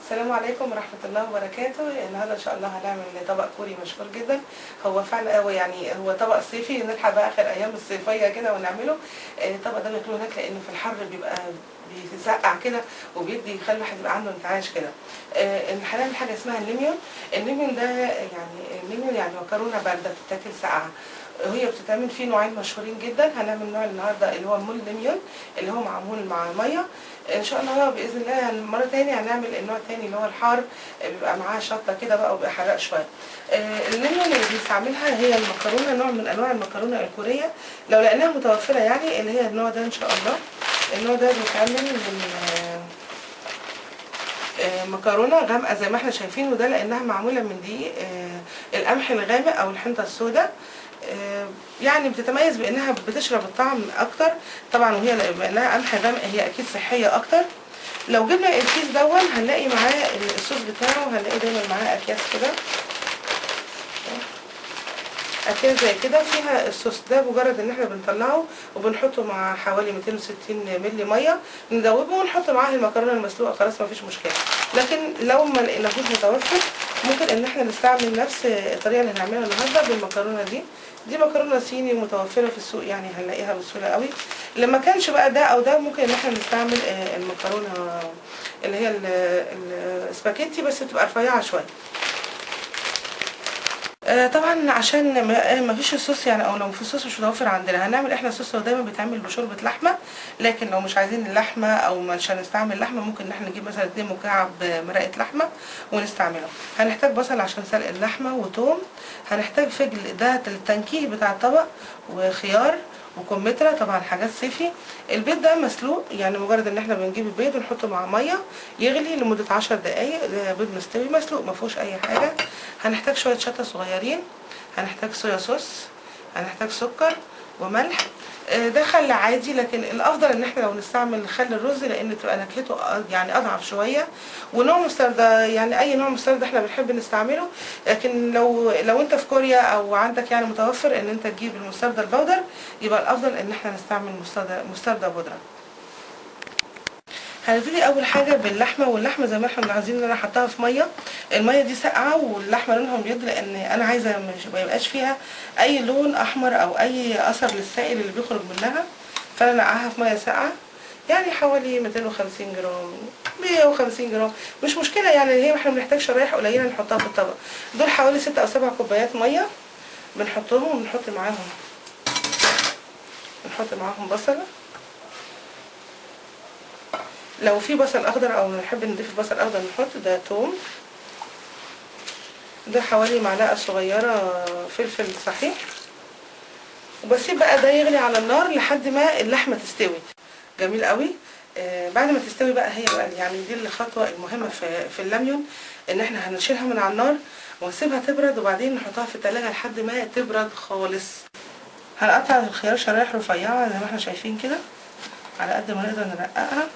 السلام عليكم ورحمة الله وبركاته. النهارده ان شاء الله هنعمل طبق كوري مشهور جدا. هو فعلا هو طبق صيفي، نلحق بقى اخر ايام الصيفية كده ونعمله. الطبق ده بياكلوه هناك لانه في الحر بيبقى بيسقع كده وبيدي يخلي الواحد يبقى عنده انتعاش كده. هنعمل حاجة اسمها الليميون. الليميون ده الليميون يعني مكرونة باردة بتتاكل ساقعة. هي بتتعمل فيه نوعين مشهورين جدا. هنعمل نوع النهارده اللي هو المول ليميون اللي هو معمول مع ميه. ان شاء الله باذن الله مره تاني هنعمل النوع التاني اللي هو الحار، بيبقى معاه شطه كده بقى وبيبقى حراق شويه. الليميون اللي بنستعملها هي المكرونه، نوع من انواع المكرونه الكوريه لو لقيناها متوفره، يعني اللي هي النوع ده ان شاء الله. النوع ده بيتعمل من مكرونه غامقه زي ما احنا شايفين، وده لانها معموله من دقيق القمح الغامق او الحنطه السوداء. يعني بتتميز بانها بتشرب الطعم اكتر طبعا، وهي لانها قمح غامق هي اكيد صحيه اكتر. لو جبنا الكيس دون هنلاقي معاه الصوص بتاعه، هنلاقي دايما معاه اكياس كده، اكياس زي كده فيها الصوص ده. مجرد ان احنا بنطلعه وبنحطه مع حوالي 260 مللي ميه، ندوبه ونحط معاه المكرونه المسلوقه، خلاص مفيش مشكله. لكن لو ما لقيناهوش متوفر ممكن ان احنا نستعمل نفس الطريقه اللي هنعملها النهارده بالمكرونه دي. دي مكرونه صيني متوفره في السوق، يعني هنلاقيها بسهوله قوي. لما كانش بقى ده او ده ممكن ان احنا نستعمل المكرونه اللي هي السباكيتي، بس بتبقى رفيعه شويه. طبعا عشان ما فيش الصوص، يعني او لو في الصوص مش متوفر عندنا هنعمل احنا الصوص. هو دايما بيتعمل بشوربه لحمه، لكن لو مش عايزين اللحمه او مش هنستعمل لحمه ممكن ان احنا نجيب مثلا 2 مكعب مرقه لحمه ونستعمله. هنحتاج بصل عشان سلق اللحمه وتوم. هنحتاج فجل ده التنكيه بتاع الطبق، وخيار وكمثرى، طبعا حاجات صيفي. البيض ده مسلوق، يعني مجرد ان احنا بنجيب البيض ونحطه مع ميه يغلي لمده 10 دقايق. ده بيض مستوي مسلوق ما فيهوش اي حاجه. هنحتاج شويه شطه صغيرين، هنحتاج صويا صوص، هنحتاج سكر وملح. ده خل عادي، لكن الافضل ان احنا لو نستعمل خل الرز لان تبقى نكهته يعني اضعف شويه. ونوع مستردة، يعني اي نوع مستردة احنا بنحب نستعمله. لكن لو انت في كوريا او عندك يعني متوفر ان انت تجيب المستردة البودر، يبقى الافضل ان احنا نستعمل مستردة بودرة. هنبتدي اول حاجه باللحمه. واللحمه زي ما احنا عايزين ان انا احطها في ميه، الميه دي ساقعه واللحمه لونها ابيض، لان انا عايزه ما يبقاش فيها اي لون احمر او اي اثر للسائل اللي بيخرج منها. فانا نقعها في ميه ساقعه، يعني حوالي 250 جرام 150 جرام، مش مشكله. يعني هي احنا بنحتاج شرايح قليله نحطها في الطبق. دول حوالي 6 أو 7 كوبايات ميه بنحطهم، وبنحط معاهم بصله. لو في بصل اخضر او نحب نضيف بصل اخضر نحط. ده توم، ده حوالي معلقه صغيره فلفل صحيح. وبسيب بقى ده يغلي على النار لحد ما اللحمه تستوي. جميل قوي. بعد ما تستوي بقى هي بقى يعني دي الخطوه المهمه في الليمون، ان احنا هنشيلها من على النار ونسيبها تبرد، وبعدين نحطها في التلاجة لحد ما تبرد خالص. هنقطع الخيار شرايح رفيعه زي ما احنا شايفين كده، على قد ما نقدر نرققها،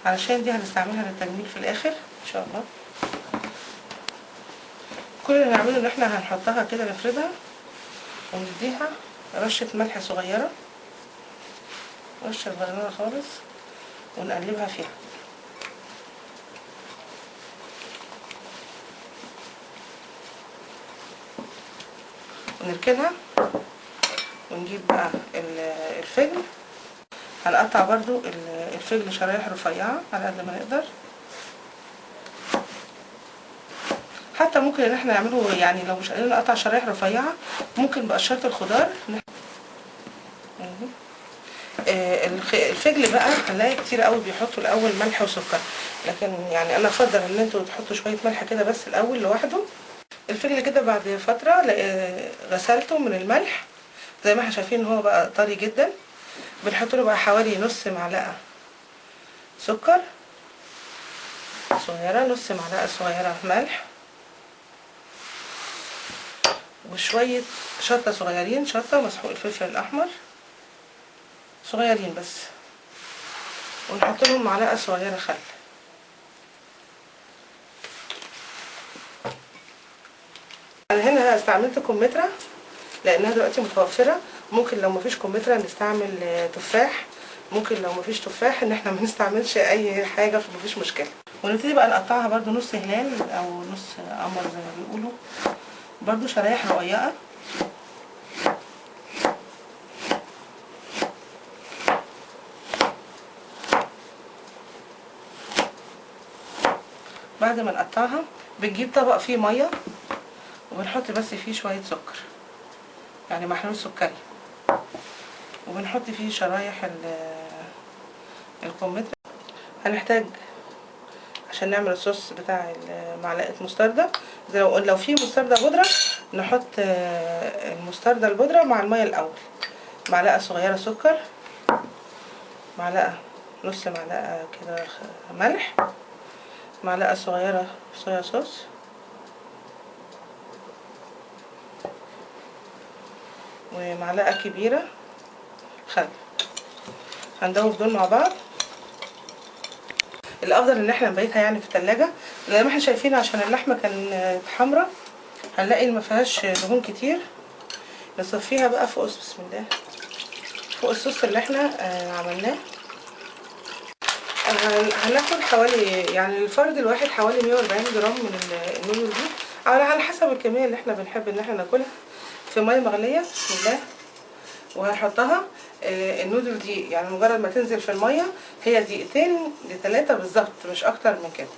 علشان دي هنستعملها للتجميل في الاخر ان شاء الله. كل اللي هنعمله ان احنا هنحطها كده، نفردها ونديها رشة ملح صغيرة، رشة صغيرة خالص، ونقلبها فيها. ونركنها ونجيب بقى الفجل. هنقطع برضو الفجل شرايح رفيعة على قد ما نقدر. حتى ممكن ان احنا نعمله، يعني لو مش قادرين نقطع شرايح رفيعة ممكن بقشرة الخضار. الفجل بقى هنلاقي كتير قوي بيحطوا الاول ملح وسكر، لكن يعني انا افضل ان انتوا تحطوا شويه ملح كده بس الاول لوحده. الفجل كده بعد فتره غسلته من الملح زي ما احنا شايفين هو بقى طري جدا. بنحط له بقى حوالي نص معلقه سكر صغيره، نص معلقه صغيره ملح، وشويه شطه صغيرين، شطه مسحوق الفلفل الاحمر صغيرين بس، ونحط لهم معلقه صغيره خل. انا هنا استعملت كمثرى لانها دلوقتي متوفره. ممكن لو مفيش كمثرى نستعمل تفاح، ممكن لو مفيش تفاح ان احنا ما نستعملش اي حاجه، فمفيش مشكله. ونبتدي بقى نقطعها برده نص هلال او نص قمر زي ما بيقولوا، برده شرايح رقيقه. بعد ما نقطعها بنجيب طبق فيه ميه وبنحط بس فيه شويه سكر، يعني محلول سكري، وبنحط فيه شرايح الكمثرى. هنحتاج عشان نعمل الصوص بتاع معلقه مستردة، زي لو في مستردة بودره نحط المستردة البودره مع الميه الاول، معلقه صغيره سكر، معلقه نص معلقه كده ملح، معلقه صغيره صويا صوص، ومعلقه كبيره خل. هندوب دول مع بعض. الافضل ان احنا نبيتها يعني في التلاجة زي ما احنا شايفين، عشان اللحمه كانت حمرا هنلاقي ما فيهاش دهون كتير. نصفيها بقى فوق، بسم الله، فوق الصوص اللي احنا عملناه. هناخد حوالي يعني الفرد الواحد حوالي 140 جرام من النودل دي، على حسب الكميه اللي احنا بنحب ان احنا ناكلها، في ميه مغليه. بسم الله. وهحطها النودل دي يعني مجرد ما تنزل في الميه هي دقيقتين ل3 بالظبط، مش اكتر من كده.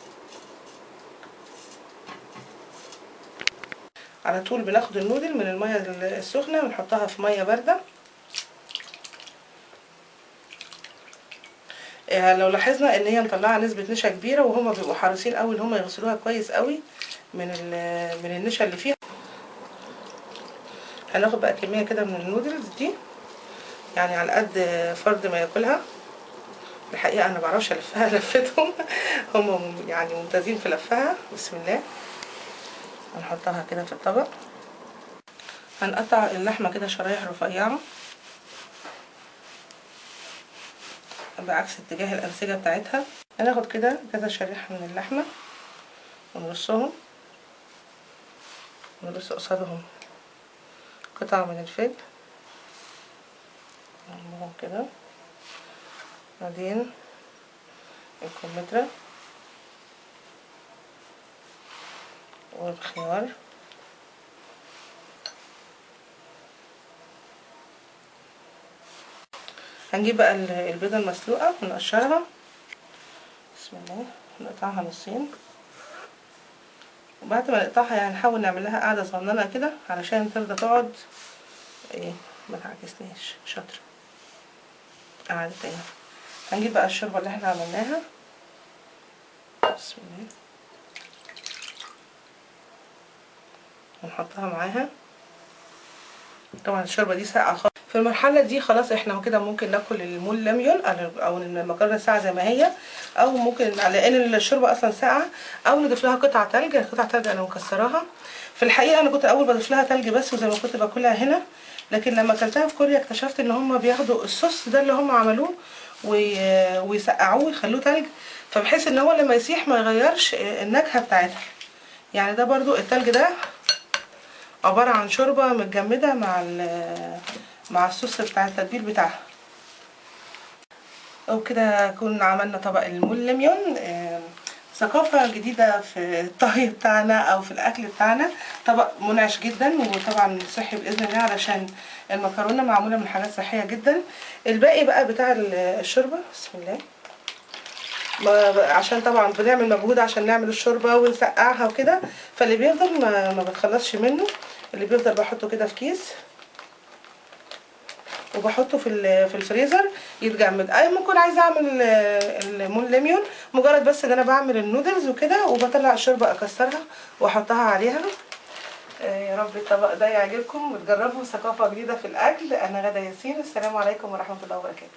على طول بناخد النودل من الميه السخنه ونحطها في ميه بارده. لو لاحظنا ان هي مطلعه نسبه نشا كبيره، وهما بيبقوا حريصين قوي ان هما يغسلوها كويس قوي من النشا اللي فيها. هناخد بقى كميه كده من النودلز دي، يعني على قد فرد ما ياكلها. الحقيقه انا بعرفش الفها لفتهم هم يعني ممتازين في لفها. بسم الله. هنحطها كده في الطبق. هنقطع اللحمه كده شرايح رفيعه بعكس اتجاه الانسجه بتاعتها. هناخد كده كذا شريحه من اللحمه ونرصهم، ونرص قصادهم قطع من الفجل، نعملهم كده. بعدين الكمثرى والخيار، هنجيب بقى البيضة المسلوقة ونقشرها. بسم الله. نقطعها نصين، وبعد ما نقطعها يعني نحاول نعمل لها قاعدة صغننة كده علشان ترضى تقعد ايه ما تعكسناش. شاطرة. قاعدة تاني. هنجيب بقى الشوربة اللي احنا عملناها. بسم الله. ونحطها معاها. طبعا الشوربة دي ساقعة خالص. في المرحلة دي خلاص احنا كده ممكن ناكل المول لاميون او المكرونة ساقعة زي ما هي، او ممكن لان الشوربة اصلا ساقعة، او نضيف لها قطع تلج. قطع تلج انا مكسراها. في الحقيقة انا كنت اول بضيف لها تلج بس، وزي ما كنت باكلها هنا، لكن لما اكلتها في كوريا اكتشفت ان هم بياخدوا الصوص ده اللي هم عملوه ويسقعوه ويخلوه تلج، فبحيث ان هو لما يسيح ما يغيرش النكهة بتاعتها. يعني ده برضو التلج ده عبارة عن شوربة متجمدة مع الصوص بتاع التتبيل بتاعها. وبكده كنا عملنا طبق المول لاميون. ثقافة جديدة في الطهي بتاعنا او في الاكل بتاعنا. طبق منعش جدا وطبعا صحي باذن الله، علشان المكرونة معمولة من حاجات صحية جدا. الباقي بقى بتاع الشوربة، بسم الله، عشان طبعا بنعمل مجهود عشان نعمل الشوربة ونسقعها وكده، فاللي بيفضل ما بتخلصش منه. اللي بيفضل بحطه كده في كيس وبحطه في الفريزر يتجمد. اي ممكن عايزه اعمل المول لاميون مجرد بس ان انا بعمل النودلز وكده، وبطلع الشوربه اكسرها واحطها عليها. يا رب الطبق ده يعجبكم وتجربوا ثقافه جديده في الاكل. انا غدا ياسين، السلام عليكم ورحمه الله وبركاته.